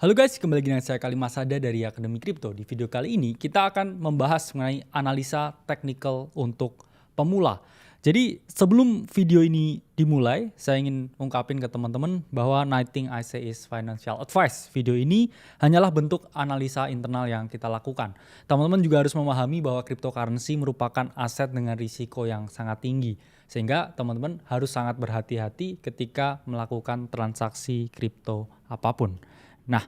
Halo guys, kembali lagi dengan saya Kalimasada dari Akademi Kripto. Di video kali ini kita akan membahas mengenai analisa teknikal untuk pemula. Jadi sebelum video ini dimulai, saya ingin ungkapin ke teman-teman bahwa nothing I say is financial advice. Video ini hanyalah bentuk analisa internal yang kita lakukan. Teman-teman juga harus memahami bahwa cryptocurrency merupakan aset dengan risiko yang sangat tinggi. Sehingga teman-teman harus sangat berhati-hati ketika melakukan transaksi kripto apapun. Nah,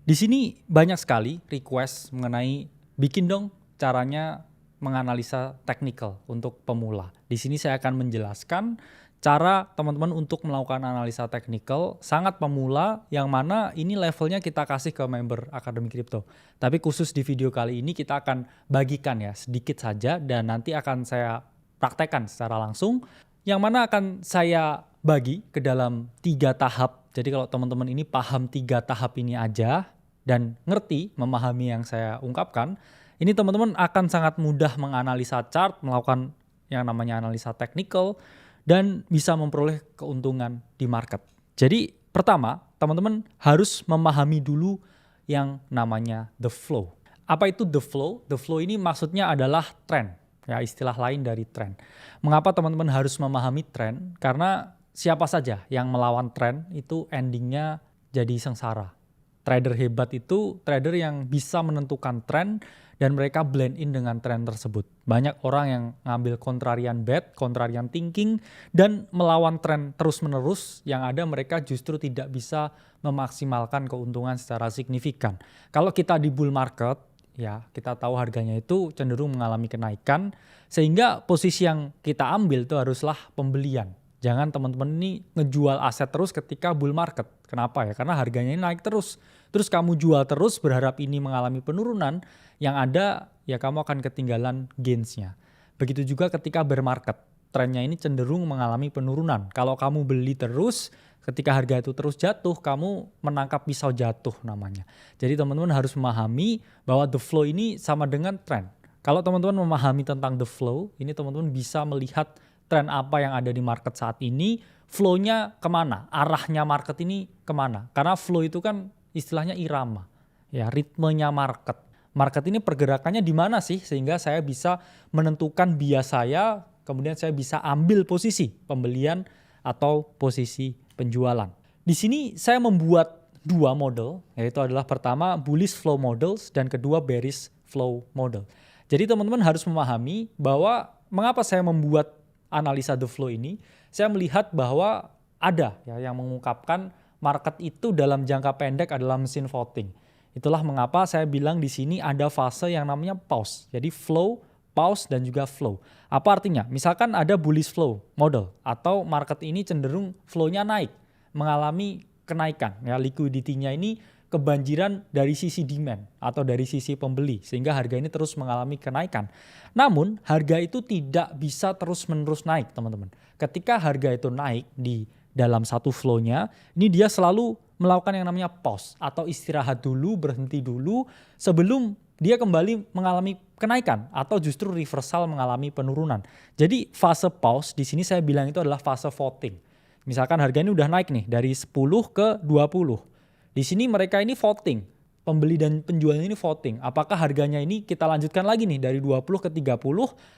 di sini banyak sekali request mengenai bikin dong caranya menganalisa teknikal untuk pemula. Di sini saya akan menjelaskan cara teman-teman untuk melakukan analisa teknikal sangat pemula yang mana ini levelnya kita kasih ke member Akademi Kripto. Tapi khusus di video kali ini kita akan bagikan ya sedikit saja dan nanti akan saya praktekkan secara langsung yang mana akan saya bagi ke dalam 3 tahap. Jadi kalau teman-teman ini paham 3 tahap ini aja dan ngerti, memahami yang saya ungkapkan, ini teman-teman akan sangat mudah menganalisa chart, melakukan yang namanya analisa teknikal, dan bisa memperoleh keuntungan di market. Jadi pertama, teman-teman harus memahami dulu yang namanya the flow. Apa itu the flow? The flow ini maksudnya adalah tren, ya istilah lain dari tren. Mengapa teman-teman harus memahami tren? Karena siapa saja yang melawan tren itu endingnya jadi sengsara. Trader hebat itu trader yang bisa menentukan tren dan mereka blend in dengan tren tersebut. Banyak orang yang ngambil contrarian bet, contrarian thinking dan melawan tren terus-menerus yang ada mereka justru tidak bisa memaksimalkan keuntungan secara signifikan. Kalau kita di bull market, ya kita tahu harganya itu cenderung mengalami kenaikan sehingga posisi yang kita ambil itu haruslah pembelian. Jangan teman-teman ini ngejual aset terus ketika bull market. Kenapa ya? Karena harganya ini naik terus. Terus kamu jual terus berharap ini mengalami penurunan, yang ada ya kamu akan ketinggalan gains-nya. Begitu juga ketika bear market. Trennya ini cenderung mengalami penurunan. Kalau kamu beli terus, ketika harga itu terus jatuh, kamu menangkap pisau jatuh namanya. Jadi teman-teman harus memahami bahwa the flow ini sama dengan tren. Kalau teman-teman memahami tentang the flow, ini teman-teman bisa melihat tren apa yang ada di market saat ini, flow-nya kemana, arahnya market ini kemana. Karena flow itu kan istilahnya irama, ya ritmenya market. Market ini pergerakannya di mana sih sehingga saya bisa menentukan bias saya, kemudian saya bisa ambil posisi pembelian atau posisi penjualan. Di sini saya membuat 2 model, yaitu adalah pertama bullish flow models dan kedua bearish flow model. Jadi teman-teman harus memahami bahwa mengapa saya membuat analisa the flow ini, saya melihat bahwa ada ya yang mengungkapkan market itu dalam jangka pendek adalah mesin voting. Itulah mengapa saya bilang di sini ada fase yang namanya pause. Jadi flow, pause dan juga flow. Apa artinya? Misalkan ada bullish flow model atau market ini cenderung flow-nya naik, mengalami kenaikan. Ya liquidity-nya ini kebanjiran dari sisi demand atau dari sisi pembeli sehingga harga ini terus mengalami kenaikan. Namun harga itu tidak bisa terus-menerus naik teman-teman. Ketika harga itu naik di dalam satu flow-nya, ini dia selalu melakukan yang namanya pause atau istirahat dulu, berhenti dulu sebelum dia kembali mengalami kenaikan atau justru reversal mengalami penurunan. Jadi fase pause di sini saya bilang itu adalah fase voting. Misalkan harga ini udah naik nih dari 10 ke 20. Di sini mereka ini voting, pembeli dan penjual ini voting. Apakah harganya ini kita lanjutkan lagi nih dari 20 ke 30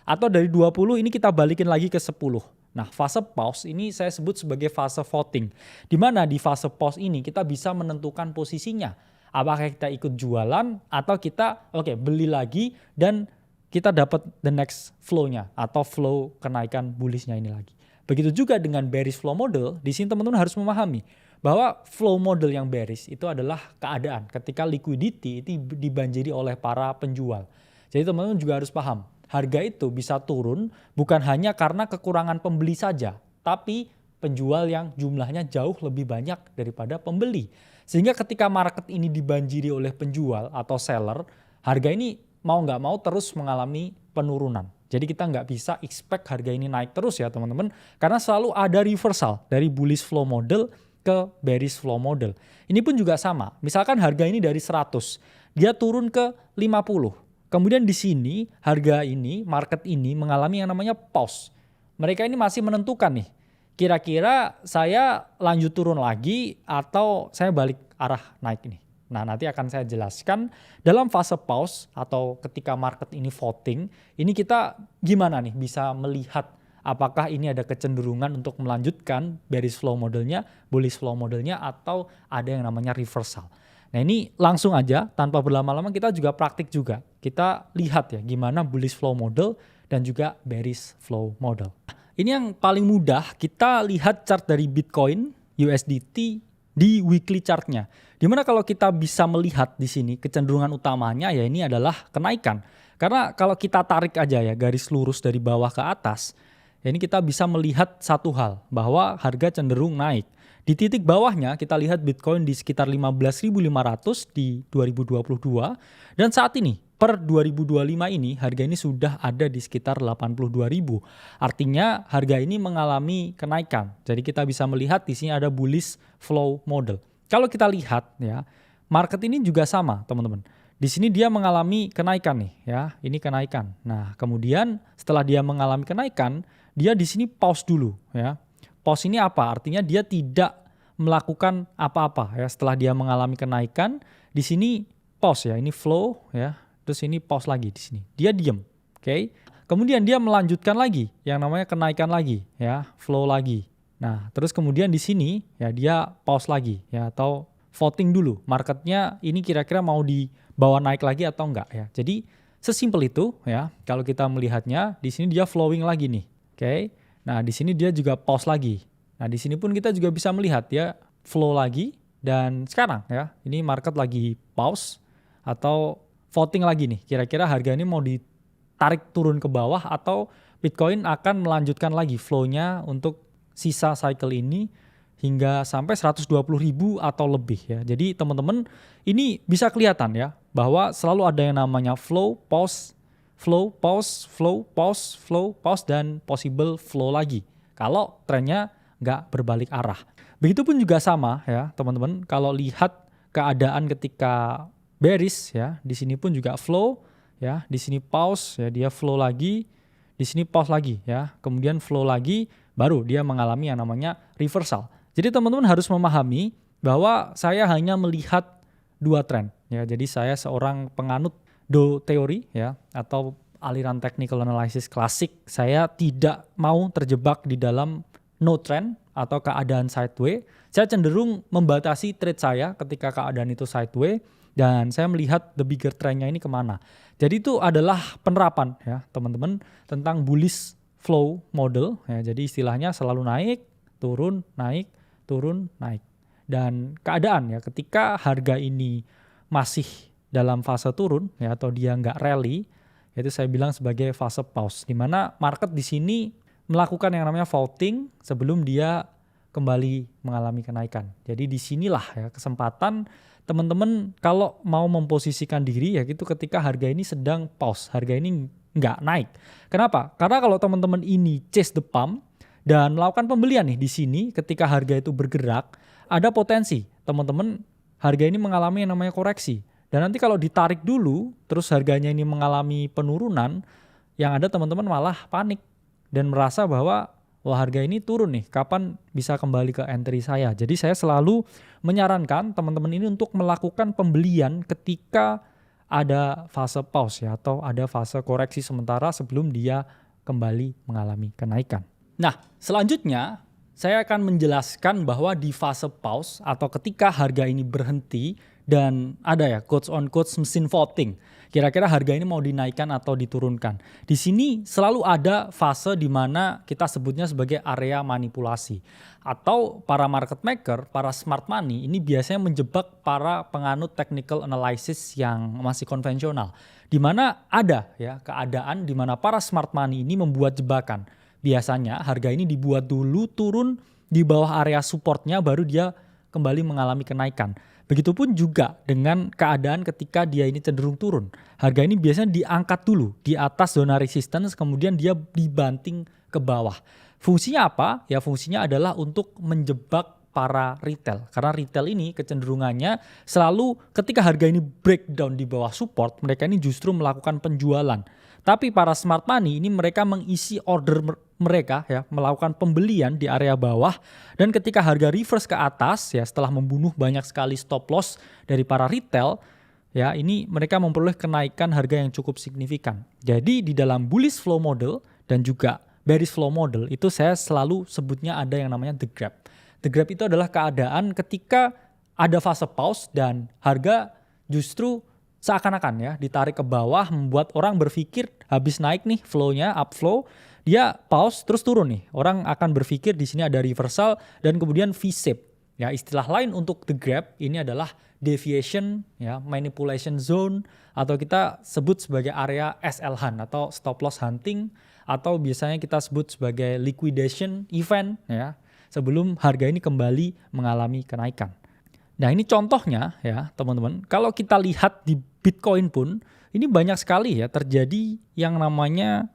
atau dari 20 ini kita balikin lagi ke 10. Nah fase pause ini saya sebut sebagai fase voting. Di mana di fase pause ini kita bisa menentukan posisinya. Apakah kita ikut jualan atau kita beli lagi dan kita dapat the next flow-nya atau flow kenaikan bullishnya ini lagi. Begitu juga dengan bearish flow model, di sini teman-teman harus memahami bahwa flow model yang bearish itu adalah keadaan ketika liquidity itu dibanjiri oleh para penjual. Jadi teman-teman juga harus paham, harga itu bisa turun bukan hanya karena kekurangan pembeli saja, tapi penjual yang jumlahnya jauh lebih banyak daripada pembeli. Sehingga ketika market ini dibanjiri oleh penjual atau seller, harga ini mau nggak mau terus mengalami penurunan. Jadi kita nggak bisa expect harga ini naik terus ya teman-teman, karena selalu ada reversal dari bullish flow model ke bearish flow model. Ini pun juga sama. Misalkan harga ini dari 100, dia turun ke 50. Kemudian di sini harga ini, market ini mengalami yang namanya pause. Mereka ini masih menentukan nih, kira-kira saya lanjut turun lagi atau saya balik arah naik ini. Nah, nanti akan saya jelaskan dalam fase pause atau ketika market ini voting, ini kita gimana nih bisa melihat apakah ini ada kecenderungan untuk melanjutkan bearish flow modelnya, bullish flow modelnya, atau ada yang namanya reversal. Nah, ini langsung aja tanpa berlama-lama kita juga praktik juga. Kita lihat ya gimana bullish flow model dan juga bearish flow model. Ini yang paling mudah, kita lihat chart dari Bitcoin, USDT di weekly chartnya. Dimana kalau kita bisa melihat di sini kecenderungan utamanya ya ini adalah kenaikan. Karena kalau kita tarik aja ya garis lurus dari bawah ke atas, ya ini kita bisa melihat satu hal bahwa harga cenderung naik. Di titik bawahnya kita lihat Bitcoin di sekitar 15.500 di 2022 dan saat ini per 2025 ini harga ini sudah ada di sekitar 82.000. Artinya harga ini mengalami kenaikan. Jadi kita bisa melihat di sini ada bullish flow model. Kalau kita lihat ya, market ini juga sama, teman-teman. Di sini dia mengalami kenaikan nih ya, ini kenaikan. Nah, kemudian setelah dia mengalami kenaikan, dia di sini pause dulu ya. Pause ini apa? Artinya dia tidak melakukan apa-apa ya setelah dia mengalami kenaikan. Di sini pause ya, ini flow ya. Terus ini pause lagi di sini. Dia diem, oke? Kemudian dia melanjutkan lagi yang namanya kenaikan lagi ya, flow lagi. Nah, terus kemudian di sini ya dia pause lagi ya atau voting dulu. Marketnya ini kira-kira mau dibawa naik lagi atau enggak ya. Jadi sesimpel itu ya. Kalau kita melihatnya di sini dia flowing lagi nih, oke? Nah, di sini dia juga pause lagi. Nah, di sini pun kita juga bisa melihat ya flow lagi dan sekarang ya ini market lagi pause atau voting lagi nih. Kira-kira harga ini mau ditarik turun ke bawah atau Bitcoin akan melanjutkan lagi flow-nya untuk sisa cycle ini hingga sampai 120.000 atau lebih ya. Jadi teman-teman ini bisa kelihatan ya bahwa selalu ada yang namanya flow, pause, flow, pause, flow, pause, flow, pause, dan possible flow lagi. Kalau trennya nggak berbalik arah. Begitupun juga sama ya teman-teman. Kalau lihat keadaan ketika bearish ya, di sini pun juga flow ya, di sini pause ya, dia flow lagi, di sini pause lagi ya, kemudian flow lagi, baru dia mengalami yang namanya reversal. Jadi teman-teman harus memahami bahwa saya hanya melihat dua tren ya. Jadi saya seorang penganut do teori ya atau aliran technical analysis klasik. Saya tidak mau terjebak di dalam no trend atau keadaan sideways. Saya cenderung membatasi trade saya ketika keadaan itu sideways dan saya melihat the bigger trendnya ini kemana. Jadi itu adalah penerapan ya teman-teman tentang bullish flow model ya. Jadi istilahnya selalu naik, turun, naik, turun, naik. Dan keadaan ya ketika harga ini masih dalam fase turun ya atau dia nggak rally, itu saya bilang sebagai fase pause, di mana market di sini melakukan yang namanya voting sebelum dia kembali mengalami kenaikan. Jadi disinilah ya kesempatan teman-teman kalau mau memposisikan diri ya gitu ketika harga ini sedang pause, harga ini nggak naik. Kenapa? Karena kalau teman-teman ini chase the pump dan melakukan pembelian nih di sini ketika harga itu bergerak, ada potensi teman-teman harga ini mengalami yang namanya koreksi. Dan nanti kalau ditarik dulu terus harganya ini mengalami penurunan, yang ada teman-teman malah panik dan merasa bahwa wah harga ini turun nih, kapan bisa kembali ke entry saya. Jadi saya selalu menyarankan teman-teman ini untuk melakukan pembelian ketika ada fase pause ya atau ada fase koreksi sementara sebelum dia kembali mengalami kenaikan. Nah, selanjutnya saya akan menjelaskan bahwa di fase pause atau ketika harga ini berhenti dan ada ya quotes on quotes mesin voting. Kira-kira harga ini mau dinaikkan atau diturunkan. Di sini selalu ada fase di mana kita sebutnya sebagai area manipulasi. Atau para market maker, para smart money ini biasanya menjebak para penganut technical analysis yang masih konvensional. Di mana ada ya keadaan di mana para smart money ini membuat jebakan. Biasanya harga ini dibuat dulu turun di bawah area supportnya baru dia kembali mengalami kenaikan. Begitupun juga dengan keadaan ketika dia ini cenderung turun. Harga ini biasanya diangkat dulu di atas zona resistance kemudian dia dibanting ke bawah. Fungsinya apa? Ya fungsinya adalah untuk menjebak para retail. Karena retail ini kecenderungannya selalu ketika harga ini breakdown di bawah support, mereka ini justru melakukan penjualan. Tapi para smart money ini mereka mengisi order mereka ya, melakukan pembelian di area bawah, dan ketika harga reverse ke atas ya setelah membunuh banyak sekali stop loss dari para retail ya, ini mereka memperoleh kenaikan harga yang cukup signifikan. Jadi di dalam bullish flow model dan juga bearish flow model itu saya selalu sebutnya ada yang namanya the grab. The grab itu adalah keadaan ketika ada fase pause dan harga justru seakan-akan ya ditarik ke bawah, membuat orang berpikir habis naik nih flow-nya, upflow, dia pause terus turun nih. Orang akan berpikir di sini ada reversal dan kemudian V-shape. Ya, istilah lain untuk the grab ini adalah deviation ya, manipulation zone, atau kita sebut sebagai area SL hunt atau stop loss hunting, atau biasanya kita sebut sebagai liquidation event ya, sebelum harga ini kembali mengalami kenaikan. Nah, ini contohnya ya teman-teman, kalau kita lihat di Bitcoin pun ini banyak sekali ya terjadi yang namanya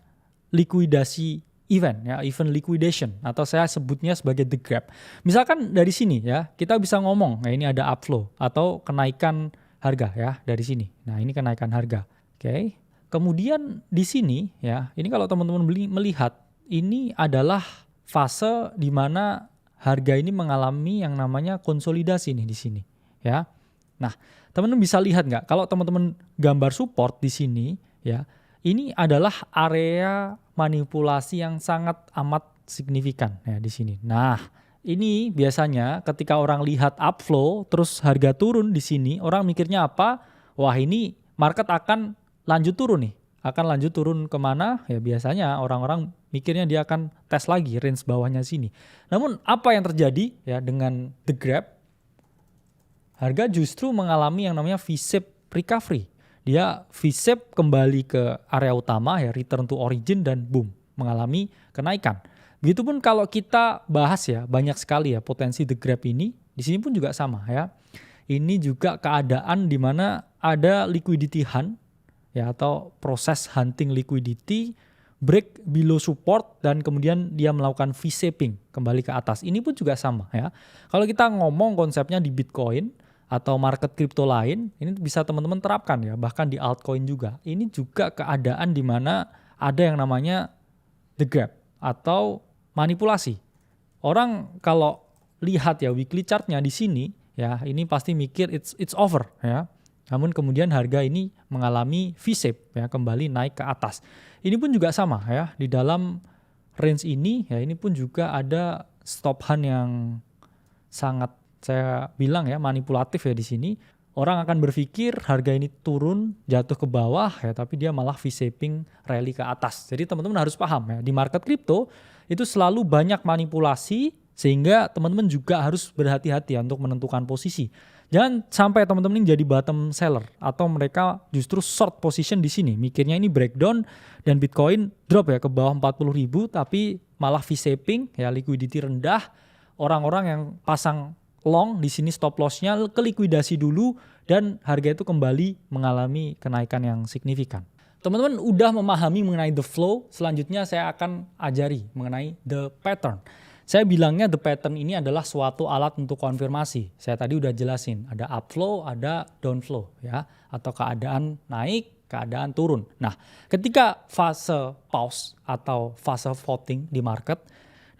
likuidasi event ya, event liquidation, atau saya sebutnya sebagai the grab. Misalkan dari sini ya kita bisa ngomong ya, ini ada upflow atau kenaikan harga ya dari sini. Nah, ini kenaikan harga. Oke. Kemudian di sini ya, ini kalau teman-teman melihat ini adalah fase di mana harga ini mengalami yang namanya konsolidasi nih di sini ya. Nah, teman-teman bisa lihat nggak kalau teman-teman gambar support di sini ya, ini adalah area manipulasi yang sangat amat signifikan ya di sini. Nah, ini biasanya ketika orang lihat upflow terus harga turun di sini, orang mikirnya apa? Wah, ini market akan lanjut turun nih. Akan lanjut turun kemana? Ya biasanya orang-orang mikirnya dia akan tes lagi range bawahnya sini. Namun apa yang terjadi ya dengan the grab? Harga justru mengalami yang namanya V-shape recovery. Dia V-shape kembali ke area utama ya, return to origin, dan boom, mengalami kenaikan. Begitupun kalau kita bahas ya, banyak sekali ya potensi the grab ini. Di sini pun juga sama ya. Ini juga keadaan di mana ada liquidity hunt ya, atau proses hunting liquidity, break below support, dan kemudian dia melakukan V-shaping kembali ke atas. Ini pun juga sama ya. Kalau kita ngomong konsepnya di Bitcoin atau market kripto lain, ini bisa teman-teman terapkan ya, bahkan di altcoin juga. Ini juga keadaan di mana ada yang namanya the grab atau manipulasi. Orang kalau lihat ya weekly chartnya di sini ya, ini pasti mikir it's over ya. Namun kemudian harga ini mengalami V-shape ya, kembali naik ke atas. Ini pun juga sama ya, di dalam range ini ya, ini pun juga ada stop hunt yang sangat saya bilang ya manipulatif ya di sini. Orang akan berpikir harga ini turun, jatuh ke bawah ya, tapi dia malah V-shaping rally ke atas. Jadi teman-teman harus paham ya, di market kripto itu selalu banyak manipulasi, sehingga teman-teman juga harus berhati-hati untuk menentukan posisi. Jangan sampai teman-teman ini jadi bottom seller atau mereka justru short position di sini. Mikirnya ini breakdown dan Bitcoin drop ya ke bawah 40.000, tapi malah V-shaping ya, liquidity rendah. Orang-orang yang pasang long di sini stop loss-nya ke likuidasi dulu dan harga itu kembali mengalami kenaikan yang signifikan. Teman-teman udah memahami mengenai the flow, selanjutnya saya akan ajari mengenai the pattern. Saya bilangnya the pattern ini adalah suatu alat untuk konfirmasi. Saya tadi udah jelasin, ada upflow, ada downflow ya, atau keadaan naik, keadaan turun. Nah, ketika fase pause atau fase voting di market,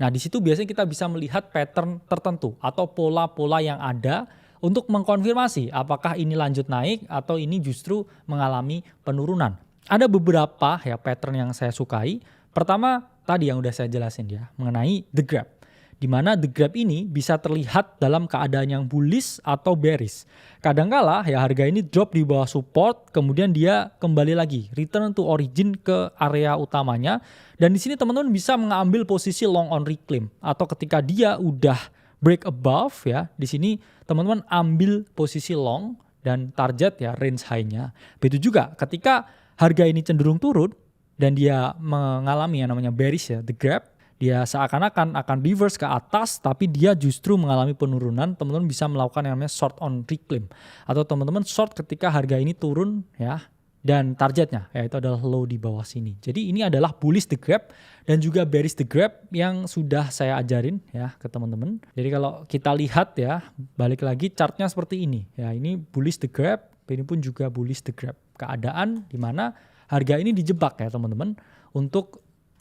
nah di situ biasanya kita bisa melihat pattern tertentu atau pola-pola yang ada untuk mengkonfirmasi apakah ini lanjut naik atau ini justru mengalami penurunan. Ada beberapa ya pattern yang saya sukai. Pertama tadi yang udah saya jelasin ya, mengenai the grab. Di mana the grab ini bisa terlihat dalam keadaan yang bullish atau bearish. Kadangkala ya harga ini drop di bawah support, kemudian dia kembali lagi return to origin ke area utamanya, dan di sini teman-teman bisa mengambil posisi long on reclaim, atau ketika dia udah break above ya, di sini teman-teman ambil posisi long dan target ya range high-nya. Begitu juga ketika harga ini cenderung turun dan dia mengalami yang namanya bearish ya, the grab, dia seakan-akan akan reverse ke atas, tapi dia justru mengalami penurunan. Teman-teman bisa melakukan yang namanya short on reclaim, atau teman-teman short ketika harga ini turun ya, dan targetnya yaitu adalah low di bawah sini. Jadi ini adalah bullish the grab dan juga bearish the grab yang sudah saya ajarin ya ke teman-teman. Jadi kalau kita lihat ya, balik lagi chartnya seperti ini ya, ini bullish the grab, ini pun juga bullish the grab. Keadaan di mana harga ini dijebak ya teman-teman untuk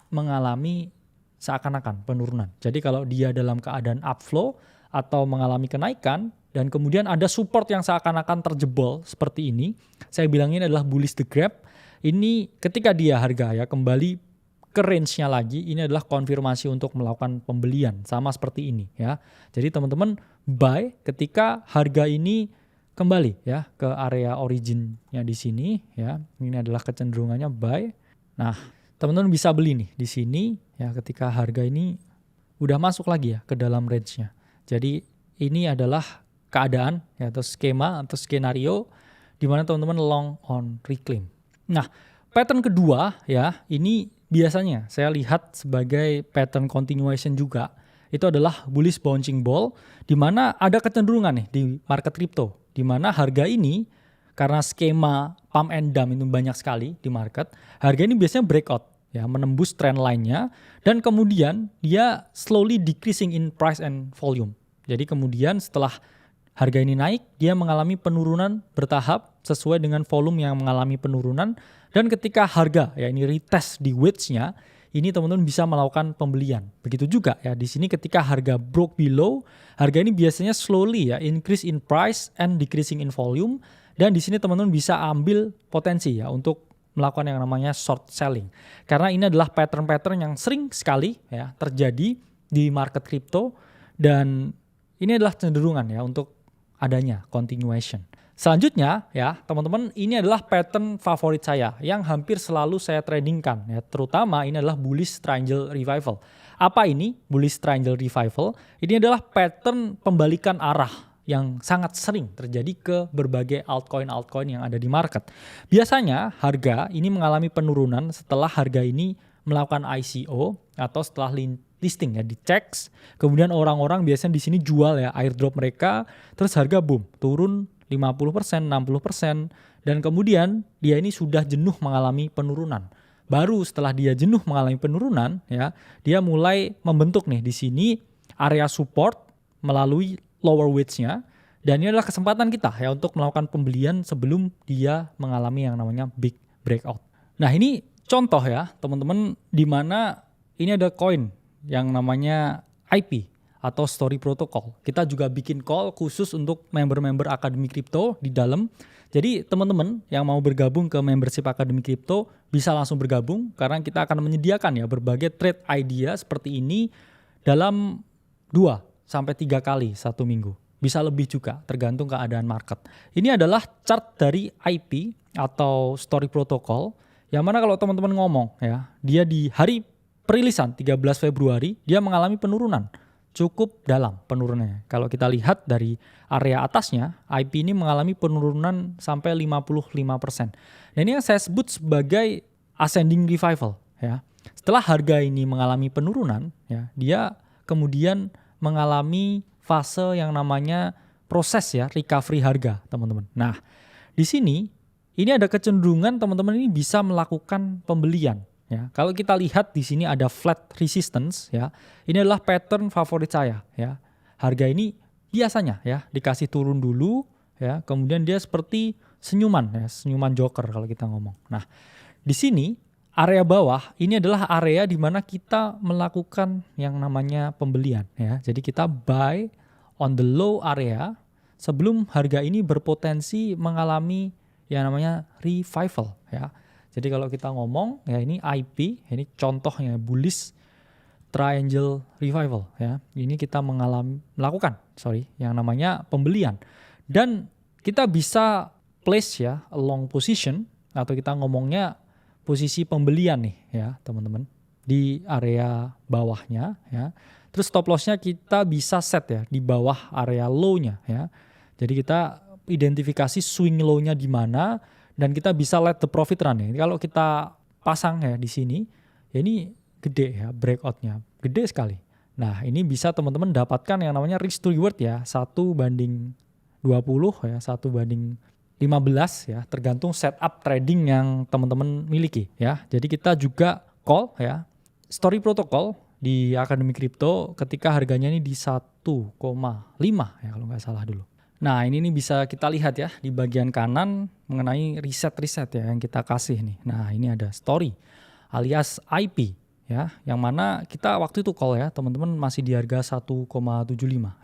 mengalami seakan-akan penurunan. Jadi kalau dia dalam keadaan upflow atau mengalami kenaikan dan kemudian ada support yang seakan-akan terjebol seperti ini, saya bilangnya adalah bullish the gap. Ini ketika dia harga ya kembali ke range-nya lagi, ini adalah konfirmasi untuk melakukan pembelian sama seperti ini ya. Jadi teman-teman buy ketika harga ini kembali ya ke area originnya di sini ya. Ini adalah kecenderungannya buy. Nah, teman-teman bisa beli nih di sini ya ketika harga ini udah masuk lagi ya ke dalam range-nya. Jadi ini adalah keadaan ya, atau skema atau skenario di mana teman-teman long on reclaim. Nah, pattern kedua ya, ini biasanya saya lihat sebagai pattern continuation juga. Itu adalah bullish bouncing ball di mana ada kecenderungan nih di market crypto di mana harga ini karena skema pump and dump itu banyak sekali di market, harga ini biasanya breakout ya, menembus trend line-nya dan kemudian dia slowly decreasing in price and volume. Jadi kemudian setelah harga ini naik, dia mengalami penurunan bertahap sesuai dengan volume yang mengalami penurunan dan ketika harga ya ini retest di wedge-nya, ini teman-teman bisa melakukan pembelian. Begitu juga ya di sini ketika harga broke below, harga ini biasanya slowly ya increase in price and decreasing in volume. Dan di sini teman-teman bisa ambil potensi ya untuk melakukan yang namanya short selling. Karena ini adalah pattern-pattern yang sering sekali ya terjadi di market crypto dan ini adalah cenderungan ya untuk adanya continuation. Selanjutnya ya teman-teman, ini adalah pattern favorit saya yang hampir selalu saya tradingkan ya, terutama ini adalah bullish triangle revival. Apa ini bullish triangle revival? Ini adalah pattern pembalikan arah yang sangat sering terjadi ke berbagai altcoin yang ada di market. Biasanya harga ini mengalami penurunan setelah harga ini melakukan ICO atau setelah listing ya, dicek. Kemudian orang-orang biasanya di sini jual ya airdrop mereka, terus harga boom turun 50%, 60% dan kemudian dia ini sudah jenuh mengalami penurunan. Baru setelah dia jenuh mengalami penurunan ya, dia mulai membentuk nih di sini area support melalui lower wedge-nya dan ini adalah kesempatan kita ya untuk melakukan pembelian sebelum dia mengalami yang namanya big breakout. Nah, ini contoh ya teman-teman di mana ini ada koin yang namanya IP atau story protocol. Kita juga bikin call khusus untuk member-member Akademi Kripto di dalam. Jadi teman-teman yang mau bergabung ke membership Akademi Kripto bisa langsung bergabung karena kita akan menyediakan ya berbagai trade idea seperti ini dalam 2-3 kali satu minggu. Bisa lebih juga tergantung keadaan market. Ini adalah chart dari IP atau story protocol yang mana kalau teman-teman ngomong ya, dia di hari perilisan 13 Februari dia mengalami penurunan. Cukup dalam penurunannya. Kalau kita lihat dari area atasnya, IP ini mengalami penurunan sampai 55%. Dan ini yang saya sebut sebagai ascending revival ya. Setelah harga ini mengalami penurunan ya, dia kemudian mengalami fase yang namanya proses ya recovery harga, teman-teman. Nah, di sini ini ada kecenderungan teman-teman ini bisa melakukan pembelian ya. Kalau kita lihat di sini ada flat resistance ya. Ini adalah pattern favorit saya ya. Harga ini biasanya ya dikasih turun dulu ya, kemudian dia seperti senyuman ya, senyuman joker kalau kita ngomong. Nah, di sini area bawah ini adalah area di mana kita melakukan yang namanya pembelian ya. Jadi kita buy on the low area sebelum harga ini berpotensi mengalami yang namanya revival ya. Jadi kalau kita ngomong ya ini IP, ini contohnya bullish triangle revival ya. Ini kita melakukan yang namanya pembelian. Dan kita bisa place ya a long position atau kita ngomongnya posisi pembelian nih ya teman-teman di area bawahnya ya. Terus stop loss-nya kita bisa set ya di bawah area low-nya ya. Jadi kita identifikasi swing low-nya di mana dan kita bisa let the profit run ya. Kalau kita pasang ya di sini, ya ini gede ya breakout-nya, gede sekali. Nah, ini bisa teman-teman dapatkan yang namanya risk to reward ya, 1/20 ya, 1/15 ya, tergantung setup trading yang teman-teman miliki ya. Jadi kita juga call ya, story protocol di Akademi Kripto ketika harganya ini di 1,5 ya kalau nggak salah dulu. Nah, ini nih bisa kita lihat ya di bagian kanan mengenai riset-riset ya yang kita kasih nih. Nah, ini ada story alias IP ya, yang mana kita waktu itu call ya, teman-teman masih di harga 1,75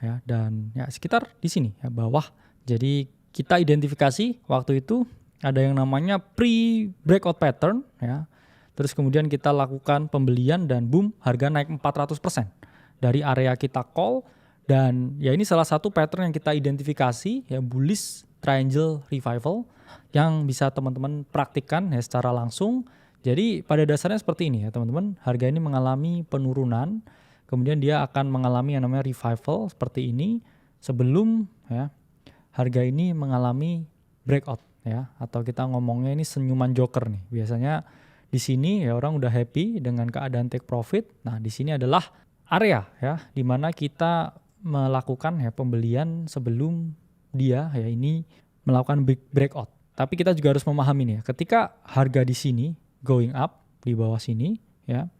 ya, dan ya sekitar di sini ya bawah. Jadi kita identifikasi waktu itu ada yang namanya pre-breakout pattern ya. Terus kemudian kita lakukan pembelian dan boom, harga naik 400% dari area kita call. Dan ya ini salah satu pattern yang kita identifikasi ya, bullish triangle revival yang bisa teman-teman praktikkan ya secara langsung. Jadi pada dasarnya seperti ini ya teman-teman, harga ini mengalami penurunan, kemudian dia akan mengalami yang namanya revival seperti ini sebelum ya harga ini mengalami breakout ya, atau kita ngomongnya ini senyuman joker nih. Biasanya di sini ya orang udah happy dengan keadaan take profit. Nah, di sini adalah area ya di mana kita melakukan ya pembelian sebelum dia ya ini melakukan big breakout. Tapi kita juga harus memahami nih ya, ketika harga di sini going up di bawah sini ya,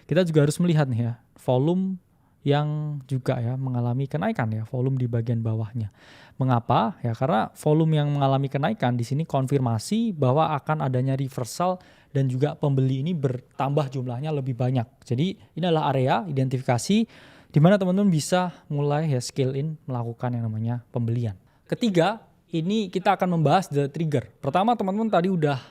kita juga harus melihat nih ya volume yang juga ya mengalami kenaikan ya, volume di bagian bawahnya. Mengapa? Ya karena volume yang mengalami kenaikan di sini konfirmasi bahwa akan adanya reversal dan juga pembeli ini bertambah jumlahnya lebih banyak. Jadi ini adalah area identifikasi di mana teman-teman bisa mulai ya scale in melakukan yang namanya pembelian. Ketiga, ini kita akan membahas the trigger. Pertama, teman-teman tadi udah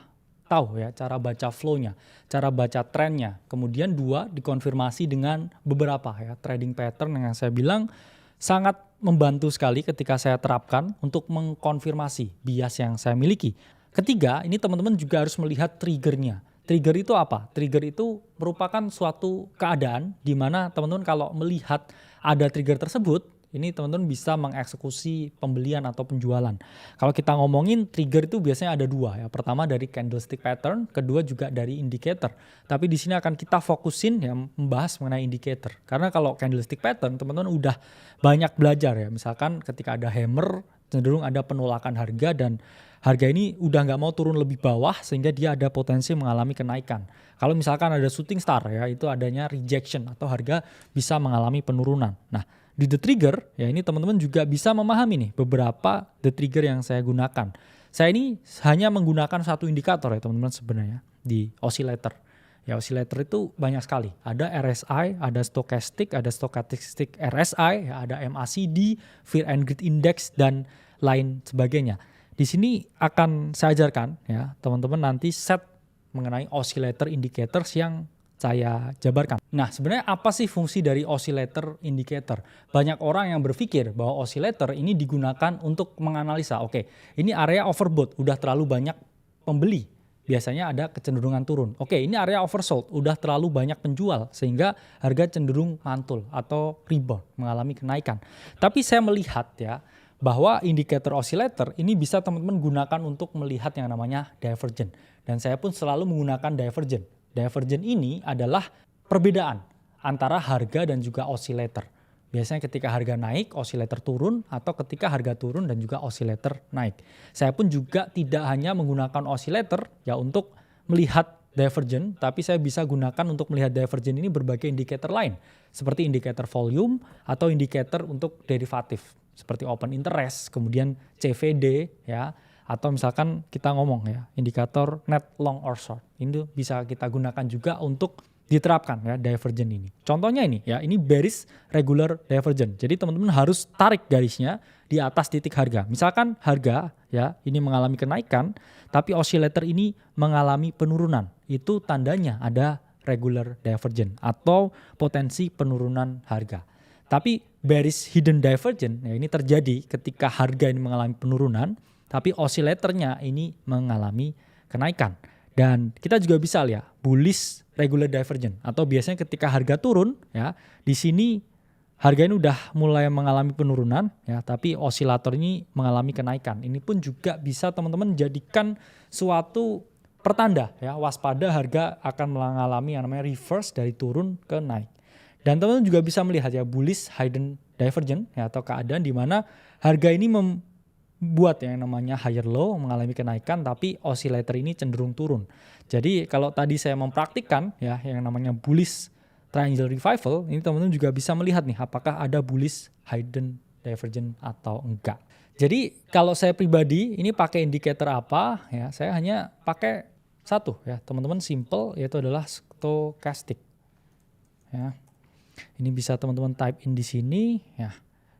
tahu ya cara baca flow-nya, cara baca trendnya. Kemudian dua, dikonfirmasi dengan beberapa ya trading pattern yang saya bilang sangat membantu sekali ketika saya terapkan untuk mengkonfirmasi bias yang saya miliki. Ketiga, ini teman-teman juga harus melihat triggernya. Trigger itu apa? Trigger itu merupakan suatu keadaan di mana teman-teman kalau melihat ada trigger tersebut, ini teman-teman bisa mengeksekusi pembelian atau penjualan. Kalau kita ngomongin trigger itu biasanya ada dua ya. Pertama dari candlestick pattern, kedua juga dari indicator. Tapi di sini akan kita fokusin ya membahas mengenai indicator. Karena kalau candlestick pattern teman-teman udah banyak belajar ya. Misalkan ketika ada hammer cenderung ada penolakan harga dan harga ini udah nggak mau turun lebih bawah sehingga dia ada potensi mengalami kenaikan. Kalau misalkan ada shooting star ya itu adanya rejection atau harga bisa mengalami penurunan. Nah di the trigger ya ini teman-teman juga bisa memahami nih beberapa the trigger yang saya gunakan. Saya ini hanya menggunakan satu indikator ya teman-teman sebenarnya di oscillator. Ya oscillator itu banyak sekali. Ada RSI, ada stochastic, ada stochastic RSI, ya, ada MACD, Fear and Greed Index dan lain sebagainya. Di sini akan saya ajarkan ya teman-teman nanti set mengenai oscillator indicators yang saya jabarkan. Nah sebenarnya apa sih fungsi dari oscillator indicator? Banyak orang yang berpikir bahwa oscillator ini digunakan untuk menganalisa. Oke, ini area overbought, udah terlalu banyak pembeli. Biasanya ada kecenderungan turun. Oke, ini area oversold, udah terlalu banyak penjual sehingga harga cenderung mantul atau rebound, mengalami kenaikan. Tapi saya melihat ya bahwa indikator oscillator ini bisa teman-teman gunakan untuk melihat yang namanya divergent. Dan saya pun selalu menggunakan divergent. Divergent ini adalah perbedaan antara harga dan juga oscillator. Biasanya ketika harga naik, oscillator turun, atau ketika harga turun dan juga oscillator naik. Saya pun juga tidak hanya menggunakan oscillator ya untuk melihat divergent, tapi saya bisa gunakan untuk melihat divergent ini berbagai indikator lain, seperti indikator volume atau indikator untuk derivatif, seperti open interest, kemudian CVD ya, atau misalkan kita ngomong ya, indikator net long or short. Ini bisa kita gunakan juga untuk diterapkan ya divergent ini. Contohnya ini ya, ini bearish regular divergent. Jadi teman-teman harus tarik garisnya di atas titik harga. Misalkan harga ya ini mengalami kenaikan, tapi oscillator ini mengalami penurunan. Itu tandanya ada regular divergent atau potensi penurunan harga. Tapi bearish hidden divergent ya ini terjadi ketika harga ini mengalami penurunan, tapi oscillatornya ini mengalami kenaikan. Dan kita juga bisa lihat bullish regular divergent atau biasanya ketika harga turun ya, di sini harga ini udah mulai mengalami penurunan ya, tapi osilator ini mengalami kenaikan. Ini pun juga bisa teman-teman jadikan suatu pertanda ya, waspada harga akan mengalami yang namanya reverse dari turun ke naik. Dan teman-teman juga bisa melihat ya bullish hidden divergent ya, atau keadaan di mana harga ini buat yang namanya higher low mengalami kenaikan tapi oscillator ini cenderung turun. Jadi kalau tadi saya mempraktikkan ya yang namanya bullish triangle revival, ini teman-teman juga bisa melihat nih apakah ada bullish hidden divergent atau enggak. Jadi kalau saya pribadi ini pakai indikator apa ya, saya hanya pakai satu ya teman-teman, simple, yaitu adalah stochastic ya. Ini bisa teman-teman type in di sini ya,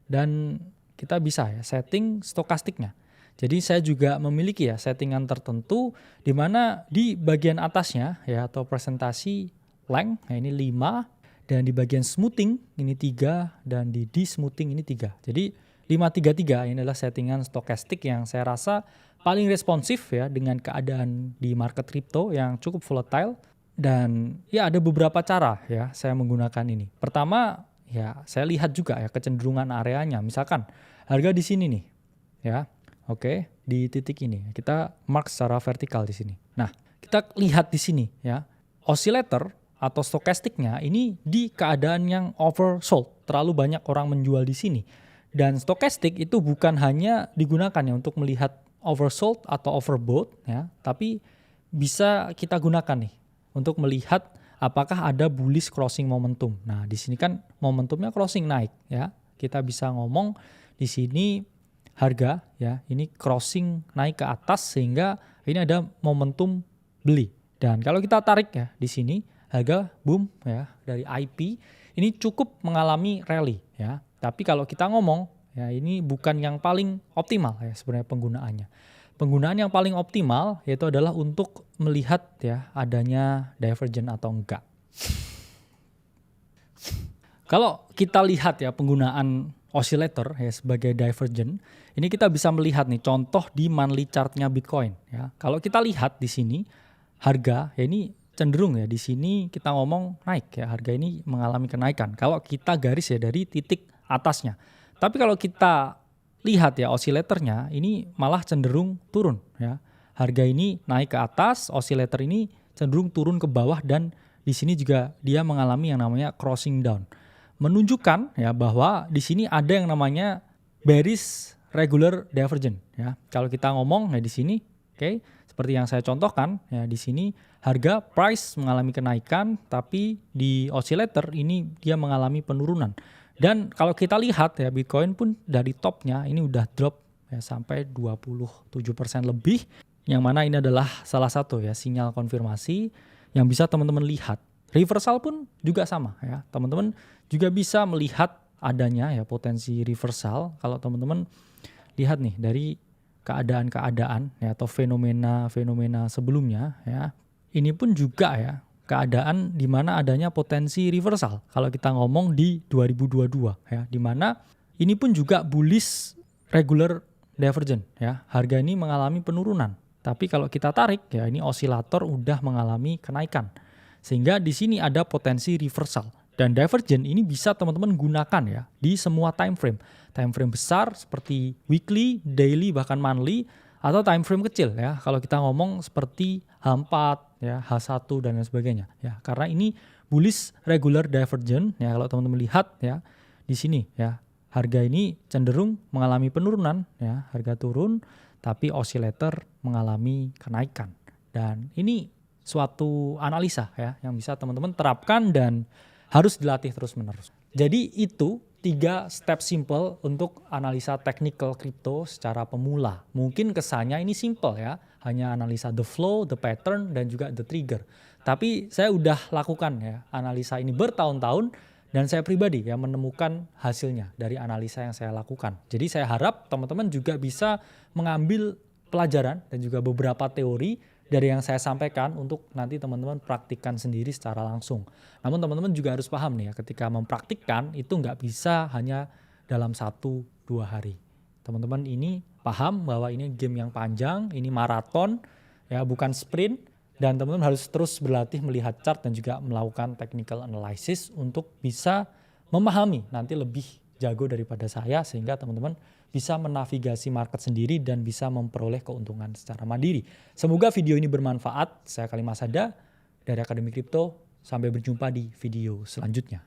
dan kita bisa ya setting stokastiknya. Jadi saya juga memiliki ya settingan tertentu di mana di bagian atasnya ya atau presentasi length ya, ini 5, dan di bagian smoothing ini 3, dan di de-smoothing ini 3. Jadi 533 ini adalah settingan stokastik yang saya rasa paling responsif ya dengan keadaan di market kripto yang cukup volatile. Dan ya ada beberapa cara ya saya menggunakan ini. Pertama ya saya lihat juga ya kecenderungan areanya. Misalkan harga di sini nih ya. Oke, di titik ini kita mark secara vertikal di sini. Nah, kita lihat di sini ya. Oscillator atau stokastiknya ini di keadaan yang oversold. Terlalu banyak orang menjual di sini. Dan stokastik itu bukan hanya digunakan ya untuk melihat oversold atau overbought ya, tapi bisa kita gunakan nih untuk melihat apakah ada bullish crossing momentum. Nah, di sini kan momentumnya crossing naik ya. Kita bisa ngomong di sini harga ya, ini crossing naik ke atas sehingga ini ada momentum beli. Dan kalau kita tarik ya di sini harga boom ya dari IP ini cukup mengalami rally ya. Tapi kalau kita ngomong ya ini bukan yang paling optimal ya sebenarnya penggunaannya. Penggunaan yang paling optimal yaitu adalah untuk melihat ya adanya divergent atau enggak. Kalau kita lihat ya penggunaan oscillator ya sebagai divergent, ini kita bisa melihat nih contoh di monthly chartnya Bitcoin ya. Kalau kita lihat di sini harga ya ini cenderung ya di sini kita ngomong naik ya, harga ini mengalami kenaikan. Kalau kita garis ya dari titik atasnya. Tapi kalau kita lihat ya oscillatornya ini malah cenderung turun ya. Harga ini naik ke atas, oscillator ini cenderung turun ke bawah, dan di sini juga dia mengalami yang namanya crossing down. Menunjukkan ya bahwa di sini ada yang namanya bearish regular divergent ya. Kalau kita ngomong ya di sini, oke, seperti yang saya contohkan ya di sini harga price mengalami kenaikan, tapi di oscillator ini dia mengalami penurunan. Dan kalau kita lihat ya Bitcoin pun dari topnya ini udah drop ya sampai 27% lebih, yang mana ini adalah salah satu ya sinyal konfirmasi yang bisa teman-teman lihat. Reversal pun juga sama ya. Teman-teman juga bisa melihat adanya ya potensi reversal kalau teman-teman lihat nih dari keadaan-keadaan ya atau fenomena-fenomena sebelumnya ya. Ini pun juga ya keadaan di mana adanya potensi reversal. Kalau kita ngomong di 2022 ya, di mana ini pun juga bullish regular divergent ya. Harga ini mengalami penurunan. Tapi kalau kita tarik ya ini osilator udah mengalami kenaikan. Sehingga di sini ada potensi reversal. Dan divergent ini bisa teman-teman gunakan ya di semua time frame. Time frame besar seperti weekly, daily, bahkan monthly, atau time frame kecil ya. Kalau kita ngomong seperti H4 ya, H1 dan lain sebagainya ya. Karena ini bullish regular divergent ya, kalau teman-teman lihat ya di sini ya. Harga ini cenderung mengalami penurunan ya, harga turun tapi oscillator mengalami kenaikan. Dan ini suatu analisa ya yang bisa teman-teman terapkan dan harus dilatih terus-menerus. Jadi itu 3 step simple untuk analisa teknikal kripto secara pemula. Mungkin kesannya ini simple ya, hanya analisa the flow, the pattern, dan juga the trigger. Tapi saya udah lakukan ya analisa ini bertahun-tahun, dan saya pribadi ya menemukan hasilnya dari analisa yang saya lakukan. Jadi saya harap teman-teman juga bisa mengambil pelajaran dan juga beberapa teori dari yang saya sampaikan untuk nanti teman-teman praktikkan sendiri secara langsung. Namun teman-teman juga harus paham nih ya, ketika mempraktikkan itu nggak bisa hanya dalam 1-2 hari. Teman-teman ini paham bahwa ini game yang panjang, ini maraton, ya bukan sprint, dan teman-teman harus terus berlatih melihat chart dan juga melakukan technical analysis untuk bisa memahami nanti lebih jago daripada saya, sehingga teman-teman bisa menavigasi market sendiri dan bisa memperoleh keuntungan secara mandiri. Semoga video ini bermanfaat. Saya Kalimasada dari Akademi Kripto. Sampai berjumpa di video selanjutnya.